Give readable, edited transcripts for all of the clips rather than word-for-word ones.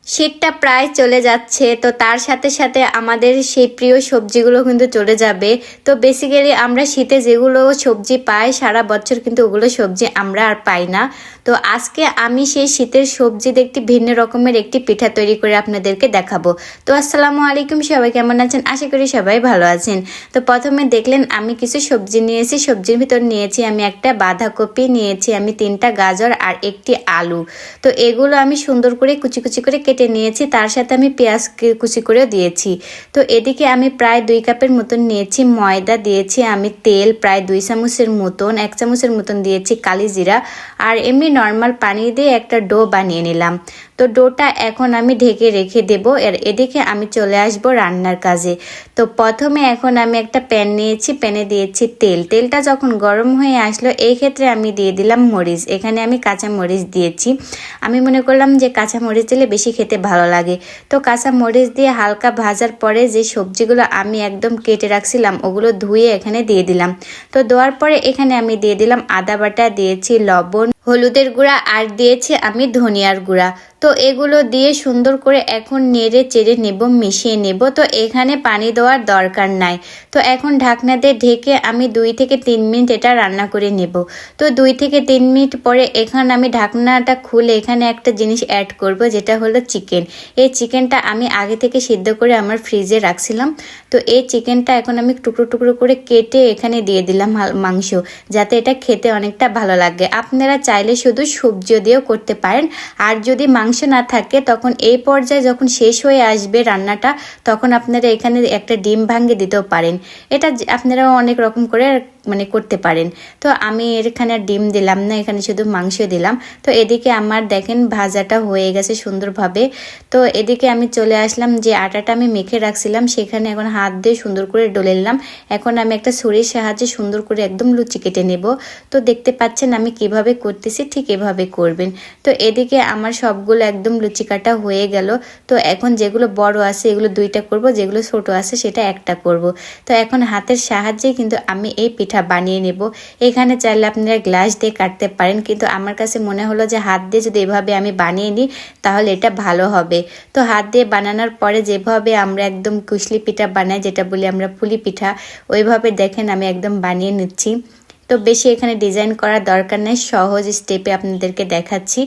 শীতটা প্রায় চলে যাচ্ছে, তো তার সাথে সাথে আমাদের সেই প্রিয় সবজিগুলো কিন্তু চলে যাবে। তো বেসিক্যালি আমরা শীতে যেগুলো সবজি পাই সারা বছর কিন্তু ওগুলো সবজি আমরা আর পাই না। তো আজকে আমি সেই শীতের সবজির একটি ভিন্ন রকমের একটি পিঠা তৈরি করে আপনাদেরকে দেখাবো। তো আসসালামু আলাইকুম, সবাই কেমন আছেন? আশা করি সবাই ভালো আছেন। তো প্রথমে দেখলেন আমি কিছু সবজি নিয়েছি। সবজির ভিতর নিয়েছি আমি একটা বাঁধাকপি, নিয়েছি আমি 3টা গাজর আর একটি আলু। তো এগুলো আমি সুন্দর করে কুচি কুচি করে কেটে নিয়েছি, তার সাথে আমি পেঁয়াজ কুচি করেও দিয়েছি। তো এদিকে আমি প্রায় 2 কাপের মতন নিয়েছি ময়দা, দিয়েছি আমি তেল প্রায় 2 চামচের মতন, 1 চামচের মতন দিয়েছি কালি জিরা, আর এমনি নর্মাল পানি দিয়ে একটা ডো বানিয়ে নিলাম। তো ডোটা এখন আমি ঢেকে রেখে দেবো। আর এদিকে আমি চলে আসবো রান্নার কাজে। তো প্রথমে এখন আমি একটা প্যান নিয়েছি, প্যানে দিয়েছি তেল। তেলটা যখন গরম হয়ে আসলো এই ক্ষেত্রে আমি দিয়ে দিলাম মরিচ। এখানে আমি কাঁচা মরিচ দিয়েছি। আমি মনে করলাম যে কাঁচা মরিচ দিলে বেশি খেতে ভালো লাগে। তো কাঁচা মরিচ দিয়ে হালকা ভাজার পরে যে সবজিগুলো আমি একদম কেটে রাখছিলাম ওগুলো ধুয়ে এখানে দিয়ে দিলাম। তো দেওয়ার পরে এখানে আমি দিয়ে দিলাম আদা বাটা, দিয়েছি লবণ, হলুদের গুঁড়া, আর দিয়েছি আমি ধনিয়ার গুঁড়া। তো এগুলো দিয়ে সুন্দর করে এখন নেড়ে চেড়ে নেব, মিশিয়ে নেব। তো এখানে পানি দেওয়ার দরকার নাই। তো এখন ঢাকনা দিয়ে ঢেকে আমি 2 থেকে 3 মিনিট এটা রান্না করে নেব। তো 2 থেকে 3 মিনিট পরে এখানে আমি ঢাকনাটা খুলে এখানে একটা জিনিস অ্যাড করব, যেটা হলো চিকেন। এই চিকেনটা আমি আগে থেকে সিদ্ধ করে আমার ফ্রিজে রাখছিলাম। তো এই চিকেনটা এখন আমি টুকরো টুকরো করে কেটে এখানে দিয়ে দিলাম মাংস, যাতে এটা খেতে অনেকটা ভালো লাগে। আপনারা চাইলে শুধু সবজিও দিয়েও করতে পারেন। আর যদি মাংস না থাকে তখন এই পর্যায়ে যখন শেষ হয়ে আসবে রান্নাটা, তখন আপনারা এখানে একটা ডিম ভাঙিয়ে দিতেও পারেন। এটা আপনারাও অনেক রকম করে করতে পারেন। তো আমি এখানে আর ডিম দিলাম না, এখানে শুধু মাংস দিলাম। তো এদিকে আমার দেখেন ভাজাটা হয়ে গেছে সুন্দরভাবে। তো এদিকে আমি চলে আসলাম, যে আটাটা আমি মেখে রাখছিলাম সেখানে এখন হাত দিয়ে সুন্দর করে ডলে নিলাম। এখন আমি একটা ছুরির সাহায্যে সুন্দর করে একদম লুচি কেটে নেব। তো দেখতে পাচ্ছেন আমি কিভাবে করতেছি, ঠিক এভাবে করবেন। তো এদিকে আমার সবগুলো একদম লুচি কাটা হয়ে গেল। তো এখন যেগুলো বড় আছে এগুলো 2টা করব, যেগুলো ছোট আছে সেটা একটা করব। তো এখন হাতের সাহায্যে কিন্তু আমি এই পিঠা বানিয়ে নেব। এখানে চাইলে আপনারা গ্লাস দিয়ে কাটতে পারেন, কিন্তু আমার কাছে মনে হলো যে হাত দিয়ে যদি এভাবে আমি বানিয়ে নিই তাহলে এটা ভালো হবে। তো হাত দিয়ে বানানোর পরে যেভাবে আমরা একদম কুশলি পিঠা বানাই, যেটা বলি আমরা পুলি পিঠা, ওইভাবে দেখেন আমি একদম বানিয়ে নিচ্ছি। তো বেশি এখানে ডিজাইন করার দরকার নেই, সহজ স্টেপে আপনাদেরকে দেখাচ্ছি।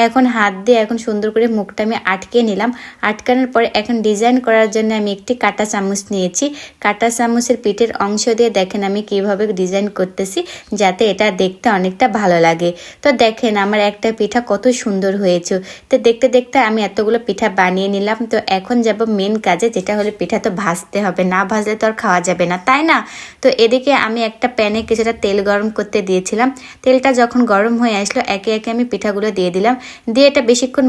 এখন হাত দিয়ে এখন সুন্দর করে মুখটা আমি আটকে নিলাম। আটকানোর পরে এখন ডিজাইন করার জন্য আমি একটি কাঁটা চামচ নিয়েছি। কাঁটা চামচের পিঠের অংশ দিয়ে দেখেন আমি কিভাবে ডিজাইন করতেছি, যাতে এটা দেখতে অনেকটা ভালো লাগে। তো দেখেন আমার একটা পিঠা কত সুন্দর হয়েছে। তো দেখতে দেখতে আমি এতগুলো পিঠা বানিয়ে নিলাম। তো এখন যাব মেন কাজে, যেটা হলো পিঠা তো ভাজতে হবে, না ভাজলে তো আর খাওয়া যাবে না, তাই না? তো এদিকে আমি একটা প্যানে কিছুটা তেল গরম করতে দিয়েছিলাম। তেলটা যখন গরম হয়ে আসলো একে একে আমি পিঠাগুলো দিয়ে দিলাম। দিয়ে এটা বেশিক্ষণ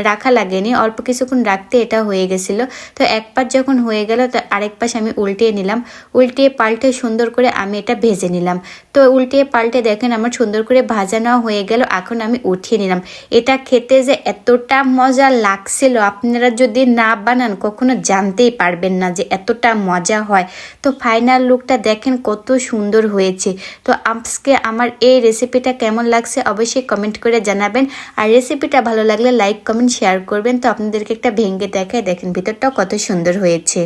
রাখা লাগেনি, অল্প কিছুক্ষণ রাখতে এটা হয়ে গেছিলো। তো এক পাশ যখন হয়ে গেল তো আরেক পাশ আমি উল্টিয়ে নিলাম। উল্টিয়ে পাল্টে সুন্দর করে আমি এটা ভেজে নিলাম। তো উল্টিয়ে পাল্টে দেখেন আমার সুন্দর করে ভাজা নেওয়া হয়ে গেল। এখন আমি উঠিয়ে নিলাম। এটা খেতে যে এতটা মজা লাগছিল, আপনারা যদি না বানান কখনো জানতেই পারবেন না যে এতটা মজা হয়। তো ফাইনাল লুকটা দেখেন কত সুন্দর হয়েছে। তো আজকে আমার এই রেসিপিটা কেমন লাগছে অবশ্যই কমেন্ট করে জানাবেন। আর রেসিপিটা ভালো লাগলে লাইক, কমেন্ট, শেয়ার করবেন। তো আপনাদেরকে একটা ভেঙে দেখায়, দেখেন ভিতরটাও কত সুন্দর হয়েছে।